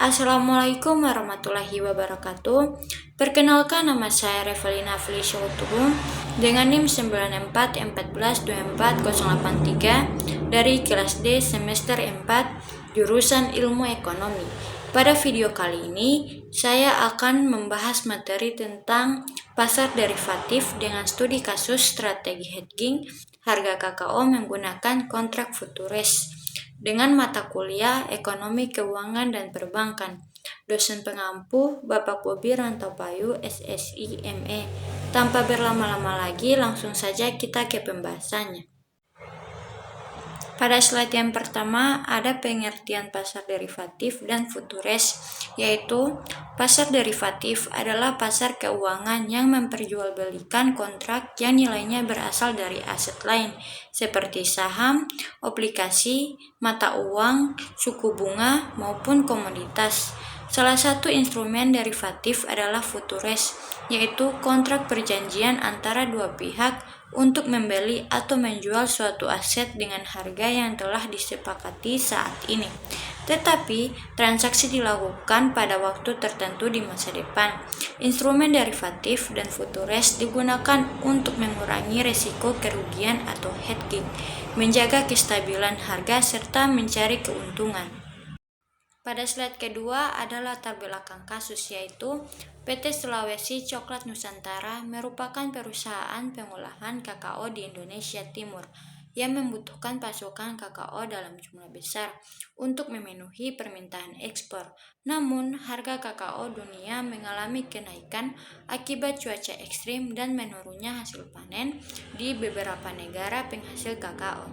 Assalamualaikum warahmatullahi wabarakatuh. Perkenalkan, nama saya Revelina Felicia Utuhum dengan NIM 9414240883 dari kelas D semester 4 jurusan Ilmu Ekonomi. Pada video kali ini, saya akan membahas materi tentang pasar derivatif dengan studi kasus strategi hedging harga kakao menggunakan kontrak futures dengan mata kuliah Ekonomi Keuangan dan Perbankan. Dosen pengampu Bapak Bobi Rantopayu, SSI, ME. Tanpa berlama-lama lagi, langsung saja kita ke pembahasannya. Pada slide yang pertama ada pengertian pasar derivatif dan futures, yaitu pasar derivatif adalah pasar keuangan yang memperjualbelikan kontrak yang nilainya berasal dari aset lain, seperti saham, obligasi, mata uang, suku bunga, maupun komoditas. Salah satu instrumen derivatif adalah futures, yaitu kontrak perjanjian antara dua pihak untuk membeli atau menjual suatu aset dengan harga yang telah disepakati saat ini. Tetapi, transaksi dilakukan pada waktu tertentu di masa depan. Instrumen derivatif dan futures digunakan untuk mengurangi risiko kerugian atau hedging, menjaga kestabilan harga, serta mencari keuntungan. Pada slide kedua ada latar belakang kasus, yaitu PT Sulawesi Coklat Nusantara merupakan perusahaan pengolahan kakao di Indonesia Timur yang membutuhkan pasokan kakao dalam jumlah besar untuk memenuhi permintaan ekspor. Namun, harga kakao dunia mengalami kenaikan akibat cuaca ekstrim dan menurunnya hasil panen di beberapa negara penghasil kakao.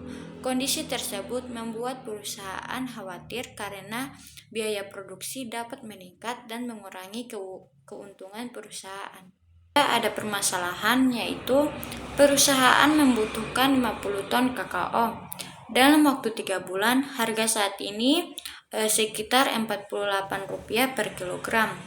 Kondisi tersebut membuat perusahaan khawatir karena biaya produksi dapat meningkat dan mengurangi keuntungan perusahaan. Ada permasalahan, yaitu perusahaan membutuhkan 50 ton kakao. Dalam waktu 3 bulan, harga saat ini sekitar Rp48 per kilogram.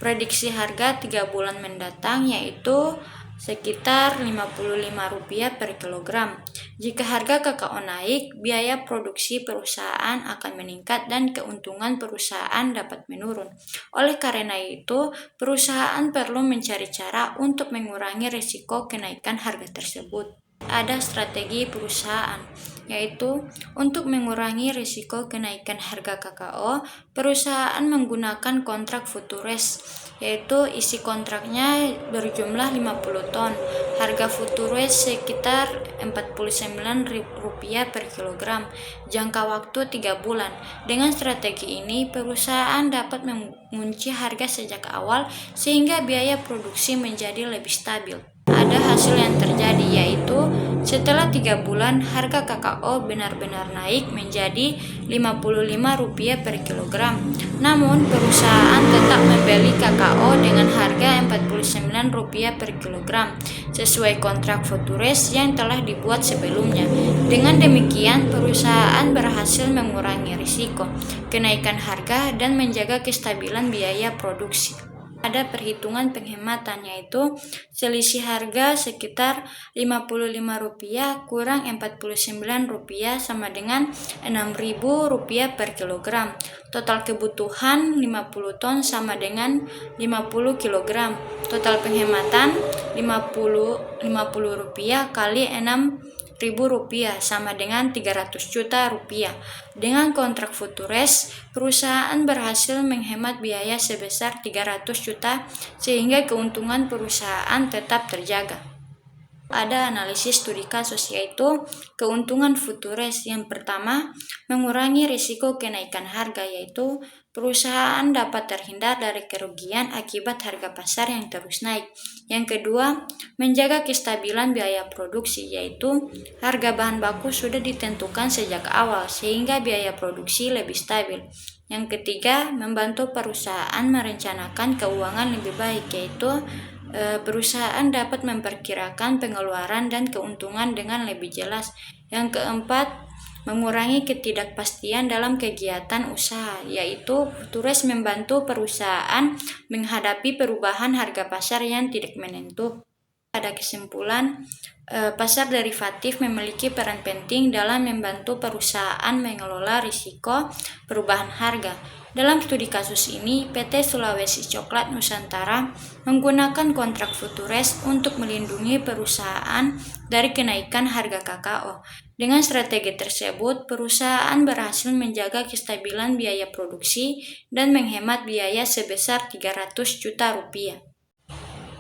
Prediksi harga 3 bulan mendatang yaitu sekitar Rp55 per kilogram. Jika harga kakao naik, biaya produksi perusahaan akan meningkat dan keuntungan perusahaan dapat menurun. Oleh karena itu, perusahaan perlu mencari cara untuk mengurangi risiko kenaikan harga tersebut. Ada strategi perusahaan, yaitu untuk mengurangi risiko kenaikan harga kakao, perusahaan menggunakan kontrak futures, yaitu isi kontraknya berjumlah 50 ton. Harga futures sekitar Rp49 per kilogram, jangka waktu 3 bulan. Dengan strategi ini, perusahaan dapat mengunci harga sejak awal sehingga biaya produksi menjadi lebih stabil. Ada hasil yang terjadi, yaitu setelah 3 bulan harga kakao benar-benar naik menjadi Rp55 per kilogram. Namun perusahaan tetap membeli kakao dengan harga Rp49 per kilogram sesuai kontrak futures yang telah dibuat sebelumnya. Dengan demikian, perusahaan berhasil mengurangi risiko kenaikan harga dan menjaga kestabilan biaya produksi. Ada perhitungan penghematan, yaitu selisih harga sekitar Rp55 kurang Rp49 sama dengan Rp6.000 per kilogram. Total kebutuhan 50 ton sama dengan 50 kilogram. Total penghematan Rp50 kali Rp6.000 sama dengan Rp300 juta. Dengan kontrak futures, perusahaan berhasil menghemat biaya sebesar Rp300 juta sehingga keuntungan perusahaan tetap terjaga. Ada analisis studi kasus, yaitu keuntungan futures. Yang pertama, mengurangi risiko kenaikan harga, yaitu perusahaan dapat terhindar dari kerugian akibat harga pasar yang terus naik. Yang kedua, menjaga kestabilan biaya produksi, yaitu harga bahan baku sudah ditentukan sejak awal sehingga biaya produksi lebih stabil. Yang ketiga, membantu perusahaan merencanakan keuangan lebih baik, yaitu perusahaan dapat memperkirakan pengeluaran dan keuntungan dengan lebih jelas. Yang keempat, mengurangi ketidakpastian dalam kegiatan usaha, yaitu futures membantu perusahaan menghadapi perubahan harga pasar yang tidak menentu. Pada kesimpulan, pasar derivatif memiliki peran penting dalam membantu perusahaan mengelola risiko perubahan harga. Dalam studi kasus ini, PT Sulawesi Coklat Nusantara menggunakan kontrak futures untuk melindungi perusahaan dari kenaikan harga kakao. Dengan strategi tersebut, perusahaan berhasil menjaga kestabilan biaya produksi dan menghemat biaya sebesar 300 juta rupiah.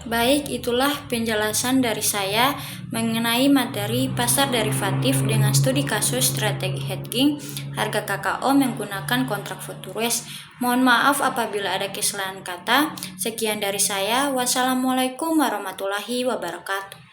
Baik, itulah penjelasan dari saya mengenai materi pasar derivatif dengan studi kasus strategi hedging harga kakao menggunakan kontrak futures. Mohon maaf apabila ada kesalahan kata. Sekian dari saya. Wassalamualaikum warahmatullahi wabarakatuh.